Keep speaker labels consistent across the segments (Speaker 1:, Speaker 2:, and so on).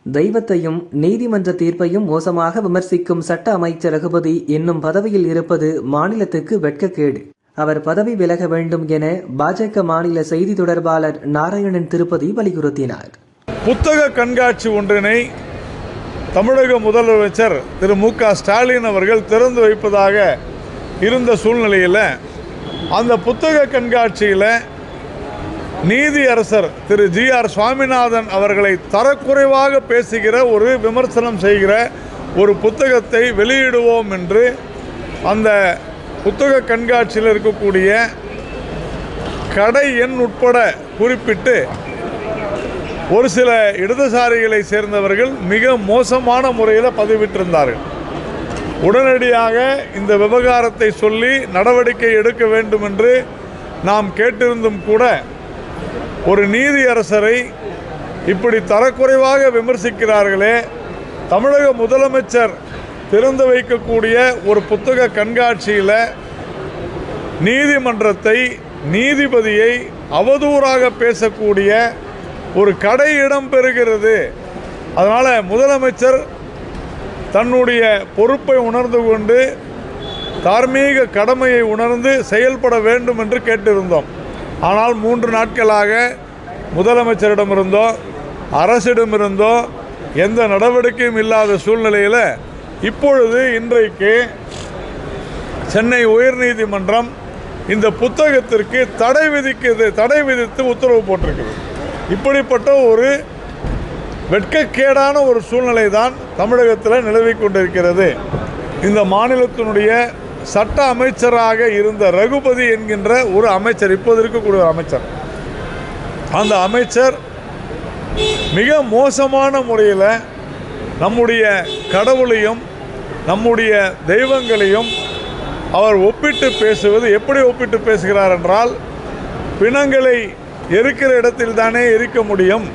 Speaker 1: தெய்வத்தையும் நீதிமன்ற தீர்ப்பையும் மோசமாக விமர்சிக்கும் சட்ட அமைச்சர் ரகுபதி இன்னும் பதவியில் இருப்பது மாநிலத்துக்கு வெட்கக்கேடு. அவர் பதவி விலக வேண்டும் என பாஜக மாநில செய்தி தொடர்பாளர் நாராயணன் திருப்பதி வலியுறுத்தினார்.
Speaker 2: புத்தக கண்காட்சி ஒன்றினை தமிழக முதலமைச்சர் திரு மு.க. ஸ்டாலின் அவர்கள் திறந்து வைப்பதாக இருந்த சூழ்நிலையில் அந்த புத்தக கண்காட்சியில் நீதியரசர் திரு ஜி.ஆர். சுவாமிநாதன் அவர்களை தரக்குறைவாக பேசுகிற ஒரு விமர்சனம் செய்கிற ஒரு புத்தகத்தை வெளியிடுவோம் என்று அந்த புத்தக கண்காட்சியில் இருக்கக்கூடிய கடை எண் உட்பட குறிப்பிட்டு ஒரு சில இடதுசாரிகளை சேர்ந்தவர்கள் மிக மோசமான முறையில் பதிவிட்டிருந்தார்கள். உடனடியாக இந்த விவகாரத்தை சொல்லி நடவடிக்கை எடுக்க வேண்டும் என்று நாம் கேட்டிருந்தும் கூட ஒரு நீதியரசரை இப்படி தரக்குறைவாக விமர்சிக்கிறார்களே, தமிழக முதலமைச்சர் திறந்து வைக்கக்கூடிய ஒரு புத்தக கண்காட்சியில் நீதிமன்றத்தை நீதிபதியை அவதூறாக பேசக்கூடிய ஒரு கடை இடம் பெறுகிறது. அதனால் முதலமைச்சர் தன்னுடைய பொறுப்பை உணர்ந்து கொண்டு தார்மீக கடமையை உணர்ந்து செயல்பட வேண்டும் என்று கேட்டிருந்தோம். ஆனால் 3 நாட்களாக முதலமைச்சரிடமிருந்தோ அரசிடமிருந்தோ எந்த நடவடிக்கையும் இல்லாத சூழ்நிலையில் இப்பொழுது இன்றைக்கு சென்னை உயர்நீதிமன்றம் இந்த புத்தகத்திற்கு தடை விதித்து உத்தரவு போட்டிருக்கிறது. இப்படிப்பட்ட ஒரு வெட்கக்கேடான ஒரு சூழ்நிலை தான் தமிழகத்தில் நிலவிக் கொண்டிருக்கிறது. இந்த மாநிலத்தினுடைய சட்ட அமைச்சராக இருந்த ரகுபதி என்கின்ற ஒரு அமைச்சர், இப்போது இருக்கக்கூடிய ஒரு அமைச்சர், அந்த அமைச்சர் மிக மோசமான முறையில் நம்முடைய கடவுளையும் நம்முடைய தெய்வங்களையும் அவர் ஒப்பிட்டு பேசுவது. எப்படி ஒப்பிட்டு பேசுகிறார் என்றால், பிணங்களை எரிக்கிற இடத்தில் தானே எரிக்க முடியும்,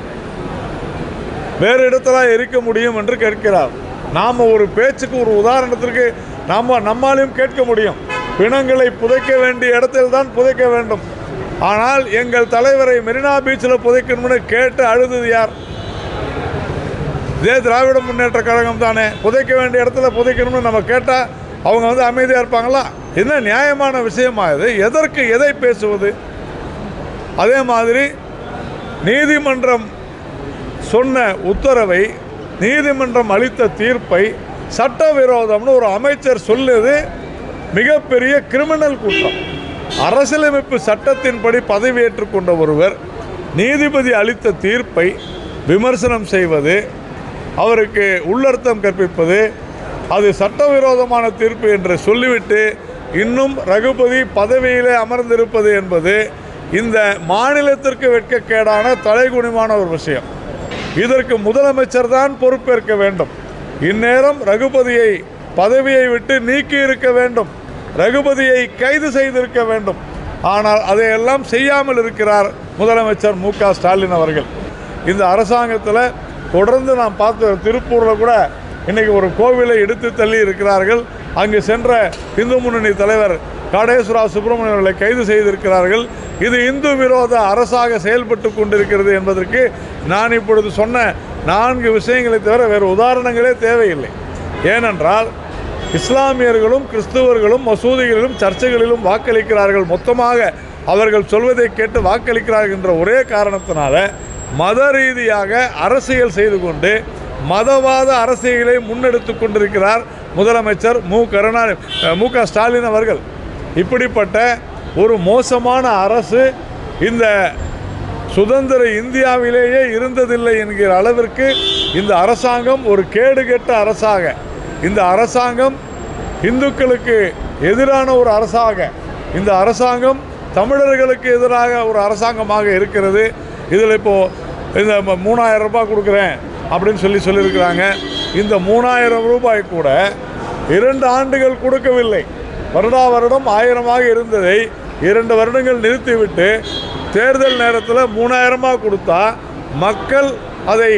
Speaker 2: வேறு இடத்துல எரிக்க முடியும் என்று கேட்கிறார். நாம் ஒரு பேச்சுக்கு ஒரு உதாரணத்திற்கு நம்மாலையும் கேட்க முடியும். பிணங்களை புதைக்க வேண்டிய இடத்தில் தான் புதைக்க வேண்டும். ஆனால் எங்கள் தலைவரை மெரினா பீச்சில் புதைக்கணும்னு கேட்டு அழுதது யார்? இதே திராவிட முன்னேற்ற கழகம் தானே. புதைக்க வேண்டிய இடத்துல புதைக்கணும்னு நம்ம கேட்டால் அவங்க அமைதியாக இருப்பாங்களா? என்ன நியாயமான விஷயமா இது? எதற்கு எதை பேசுவது? அதே மாதிரி நீதிமன்றம் சொன்ன உத்தரவை, நீதிமன்றம் அளித்த தீர்ப்பை சட்டவிரோதம்னு ஒரு அமைச்சர் சொல்லுது மிகப்பெரிய கிரிமினல் குற்றம். அரசியலமைப்பு சட்டத்தின்படி பதவியேற்றுக் கொண்ட ஒருவர் நீதிபதி அளித்த தீர்ப்பை விமர்சனம் செய்வது, அவருக்கு உள்ளர்த்தம் கற்பிப்பது, அது சட்டவிரோதமான தீர்ப்பு என்று சொல்லிவிட்டு இன்னும் ரகுபதி பதவியிலே அமர்ந்திருப்பது என்பது இந்த மாநிலத்திற்கு வெட்கக்கேடான தலைகுனிவான ஒரு விஷயம். இதற்கு முதலமைச்சர் தான் பொறுப்பேற்க வேண்டும். இந்நேரம் ரகுபதியை பதவியை விட்டு நீக்கி இருக்க வேண்டும், ரகுபதியை கைது செய்திருக்க வேண்டும். ஆனால் அதையெல்லாம் செய்யாமல் இருக்கிறார் முதலமைச்சர் மு.க. ஸ்டாலின் அவர்கள். இந்த அரசாங்கத்தில் தொடர்ந்து நாம் பார்த்து, திருப்பூரில் கூட இன்றைக்கி ஒரு கோவிலை எடுத்து தள்ளி இருக்கிறார்கள். அங்கு சென்ற இந்து முன்னணி தலைவர் காடேஸ்வரா சுப்பிரமணியன் அவர்களை கைது செய்திருக்கிறார்கள். இது இந்து விரோத அரசாக செயல்பட்டு கொண்டிருக்கிறது என்பதற்கு நான் இப்பொழுது சொன்ன 4 விஷயங்களை தவிர வேறு உதாரணங்களே தேவையில்லை. ஏனென்றால் இஸ்லாமியர்களும் கிறிஸ்துவர்களும் மசூதிகளிலும் சர்ச்சைகளிலும் வாக்களிக்கிறார்கள். மொத்தமாக அவர்கள் சொல்வதை கேட்டு வாக்களிக்கிறார்கள் என்ற ஒரே காரணத்தினால மத ரீதியாக அரசியல் செய்து கொண்டு மதவாத அரசியலை முன்னெடுத்து கொண்டிருக்கிறார் முதலமைச்சர் மு.க. ஸ்டாலின் அவர்கள். இப்படிப்பட்ட ஒரு மோசமான அரசு இந்த சுதந்திர இந்தியாவிலேயே இருந்ததில்லை என்கிற அளவிற்கு இந்த அரசாங்கம் ஒரு கேடுகெட்ட அரசாக, இந்த அரசாங்கம் இந்துக்களுக்கு எதிரான ஒரு அரசாக, இந்த அரசாங்கம் தமிழர்களுக்கு எதிராக ஒரு அரசாங்கமாக இருக்கிறது. இதில் இப்போது இந்த 3000 ரூபாய் கொடுக்குறேன் அப்படின்னு சொல்லியிருக்கிறாங்க. இந்த 3000 ரூபாய் கூட 2 ஆண்டுகள் கொடுக்கவில்லை. வருடம் 1000 இருந்ததை 2 வருடங்கள் நிறுத்திவிட்டு தேர்தல் நேரத்தில் 3000 கொடுத்தா மக்கள் அதை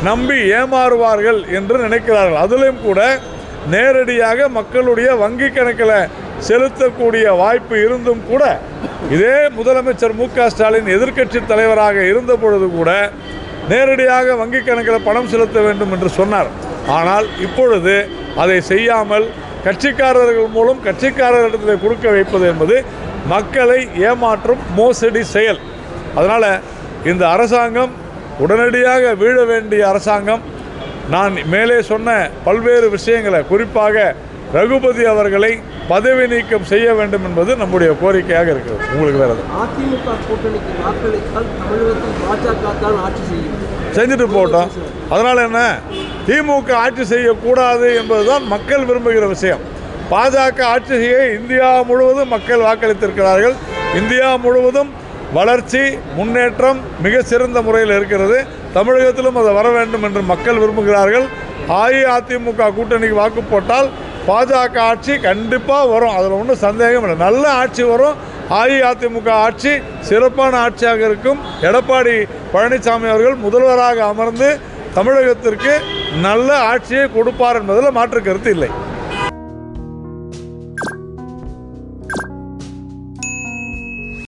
Speaker 2: நம்பி ஏமாறுவார்கள் என்று நினைக்கிறார்கள். அதிலும் கூட நேரடியாக மக்களுடைய வங்கி கணக்கில் செலுத்தக்கூடிய வாய்ப்பு இருந்தும் கூட இதே முதலமைச்சர் மு.க. ஸ்டாலின் எதிர்க்கட்சி தலைவராக இருந்த பொழுது கூட நேரடியாக வங்கி கணக்கில் பணம் செலுத்த வேண்டும் என்று சொன்னார். ஆனால் இப்பொழுது அதை செய்யாமல் கட்சிக்காரர்கள் மூலம் கட்சிக்காரர்களிடத்தில் கொடுக்க வைப்பது என்பது மக்களை ஏமாற்றும் மோசடி செயல். அதனால் இந்த அரசாங்கம் உடனடியாக வீழ வேண்டிய அரசாங்கம். நான் மேலே சொன்ன பல்வேறு விஷயங்களை, குறிப்பாக ரகுபதி அவர்களை பதவி நீக்கம் செய்ய வேண்டும் என்பது நம்முடைய கோரிக்கையாக இருக்கிறது. உங்களுக்கு வேறு
Speaker 3: அதிமுக கூட்டணிக்கு வாக்களித்தால் தமிழகத்தில் பாஜக தான் ஆட்சி செய்யும்,
Speaker 2: செஞ்சுட்டு போட்டோம். அதனால் என்ன, திமுக ஆட்சி செய்யக்கூடாது என்பதுதான் மக்கள் விரும்புகிற விஷயம். பாஜக ஆட்சி செய்ய இந்தியா முழுவதும் மக்கள் வாக்களித்திருக்கிறார்கள். இந்தியா முழுவதும் வளர்ச்சி முன்னேற்றம் மிக சிறந்த முறையில் இருக்கிறது. தமிழகத்திலும் அது வர வேண்டும் என்று மக்கள் விரும்புகிறார்கள். அஇஅதிமுக கூட்டணிக்கு வாக்கு போட்டால் பாஜக ஆட்சி கண்டிப்பாக வரும், அதில் ஒன்றும் சந்தேகம் இல்லை. நல்ல ஆட்சி வரும். அஇஅதிமுக ஆட்சி சிறப்பான ஆட்சியாக இருக்கும். எடப்பாடி பழனிசாமி அவர்கள் முதல்வராக அமர்ந்து தமிழகத்திற்கு நல்ல ஆட்சியை கொடுப்பார் என்பதில் மாற்று கருத்து இல்லை.